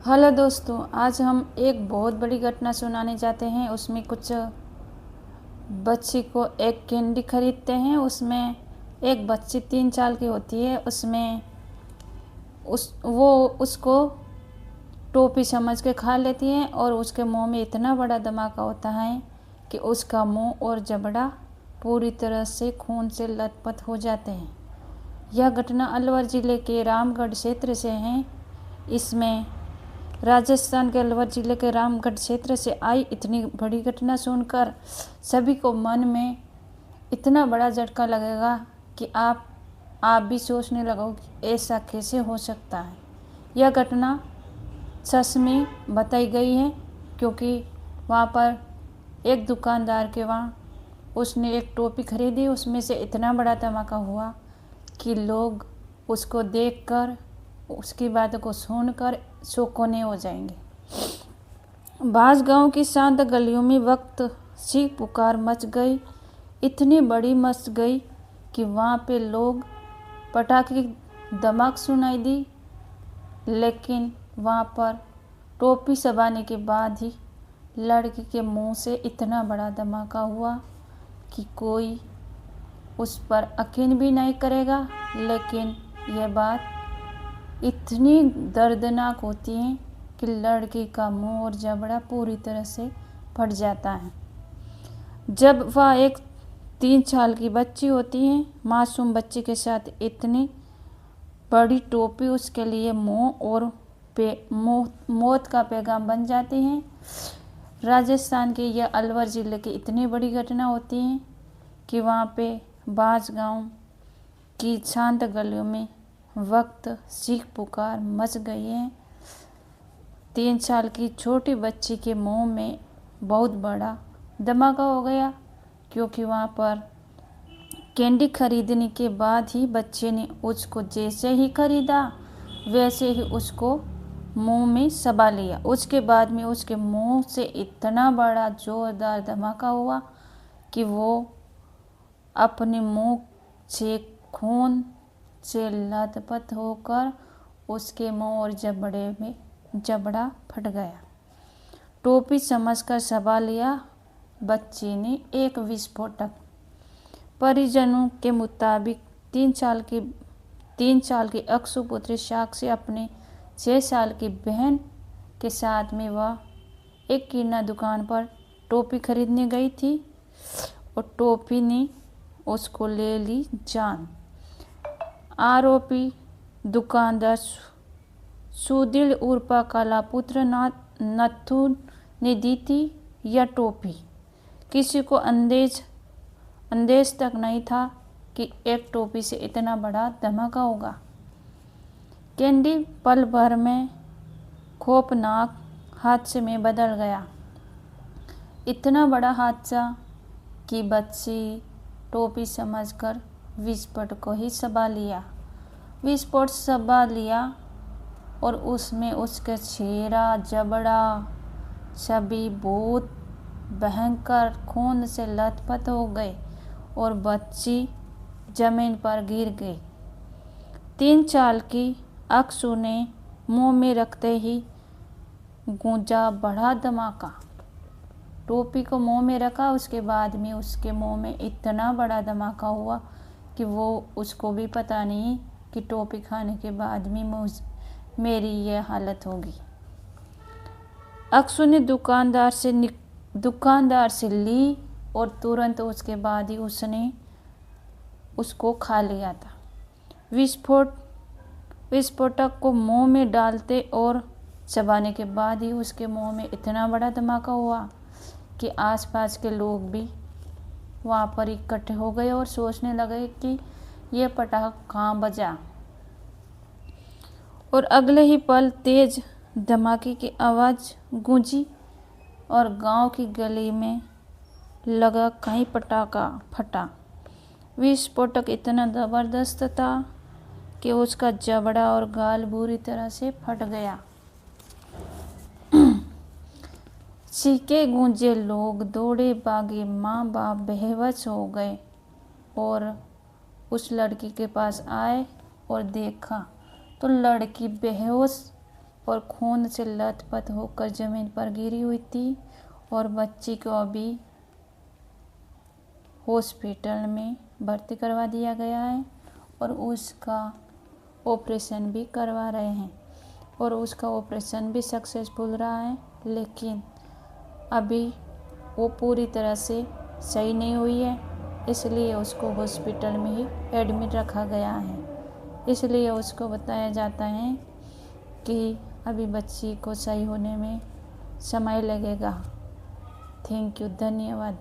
Hello दोस्तों, आज हम एक बहुत बड़ी घटना सुनाने जाते हैं। उसमें कुछ बच्ची को एक कैंडी खरीदते हैं। उसमें एक बच्ची 3 साल की होती है। उसमें वो उसको टोपी समझ के खा लेती है और उसके मुंह में इतना बड़ा धमाका होता है कि उसका मुंह और जबड़ा पूरी तरह से खून से लथपथ हो जाते हैं। यह घटना अलवर ज़िले के रामगढ़ क्षेत्र से है। इसमें राजस्थान के अलवर जिले के रामगढ़ क्षेत्र से आई इतनी बड़ी घटना सुनकर सभी को मन में इतना बड़ा झटका लगेगा कि आप भी सोचने लगोगे ऐसा कैसे हो सकता है। यह घटना सच में बताई गई है, क्योंकि वहाँ पर एक दुकानदार के वहाँ उसने एक टोपी खरीदी। उसमें से इतना बड़ा धमाका हुआ कि लोग उसको देखकर, उसकी बातों को सुनकर चौंकने हो जाएंगे। बाज गांव की शांत गलियों में वक्त चीख पुकार मच गई। इतनी बड़ी मच गई कि वहाँ पे लोग पटाखे की धमाक सुनाई दी। लेकिन वहाँ पर टोपी चबाने के बाद ही लड़की के मुंह से इतना बड़ा धमाका हुआ कि कोई उस पर यकीन भी नहीं करेगा। लेकिन यह बात इतनी दर्दनाक होती है कि लड़की का मुंह और जबड़ा पूरी तरह से फट जाता है। जब वह एक 3 साल की बच्ची होती है, मासूम बच्ची के साथ इतनी बड़ी टोपी उसके लिए मुंह और मौत का पैगाम बन जाती है। राजस्थान के यह अलवर ज़िले की इतनी बड़ी घटना होती है कि वहाँ पे बाज गांव की शांत गलियों में वक्त चीख पुकार मच गई है। 3 साल की छोटी बच्ची के मुंह में बहुत बड़ा धमाका हो गया, क्योंकि वहाँ पर कैंडी खरीदने के बाद ही बच्चे ने उसको जैसे ही खरीदा वैसे ही उसको मुंह में चबा लिया। उसके बाद में उसके मुंह से इतना बड़ा जोरदार धमाका हुआ कि वो अपने मुंह से खून से लथपथ होकर उसके मुंह और जबड़े में जबड़ा फट गया। टोपी समझकर चबा लिया बच्ची ने एक विस्फोटक। परिजनों के मुताबिक 3 साल की अक्षु पुत्री साक्षी अपने 6 साल की बहन के साथ में वह एक किराना दुकान पर टोपी खरीदने गई थी और टोपी ने उसको ले ली जान। आरोपी दुकानदार सुदिल उर्फा काला पुत्र नथु ने दी थी। यह टोपी किसी को अंदेश तक नहीं था कि एक टोपी से इतना बड़ा धमाका होगा। कैंडी पल भर में खौफनाक हादसे में बदल गया। इतना बड़ा हादसा कि बच्ची टोपी समझकर विस्फोट को ही चबा लिया। विस्फोट चबा लिया और उसमें उसके चेहरा जबड़ा सभी बहुत भयंकर खून से लथपथ हो गए और बच्ची जमीन पर गिर गई। 3 साल की अक्षु ने मुंह में रखते ही गूंजा बड़ा धमाका। टोपी को मुंह में रखा, उसके बाद में उसके मुंह में इतना बड़ा धमाका हुआ कि वो उसको भी पता नहीं कि टोपी खाने के बाद में मेरी यह हालत होगी। अक्षु ने दुकानदार से ली और तुरंत उसके बाद ही उसने उसको खा लिया था। विस्फोटक को मुंह में डालते और चबाने के बाद ही उसके मुंह में इतना बड़ा धमाका हुआ कि आसपास के लोग भी वहाँ पर इकट्ठे हो गए और सोचने लगे कि यह पटाखा कहाँ बजा। और अगले ही पल तेज धमाके की आवाज़ गूंजी और गांव की गली में लगा कहीं पटाखा फटा। विस्फोटक इतना ज़बरदस्त था कि उसका जबड़ा और गाल बुरी तरह से फट गया। चीखे गूंजे, लोग दौड़े भागे, माँ बाप बेहोश हो गए और उस लड़की के पास आए और देखा तो लड़की बेहोश और खून से लथपथ होकर ज़मीन पर गिरी हुई थी और बच्ची को अभी हॉस्पिटल में भर्ती करवा दिया गया है और उसका ऑपरेशन भी करवा रहे हैं और उसका ऑपरेशन भी सक्सेसफुल रहा है, लेकिन अभी वो पूरी तरह से सही नहीं हुई है, इसलिए उसको हॉस्पिटल में ही एडमिट रखा गया है। इसलिए उसको बताया जाता है कि अभी बच्ची को सही होने में समय लगेगा। थैंक यू, धन्यवाद।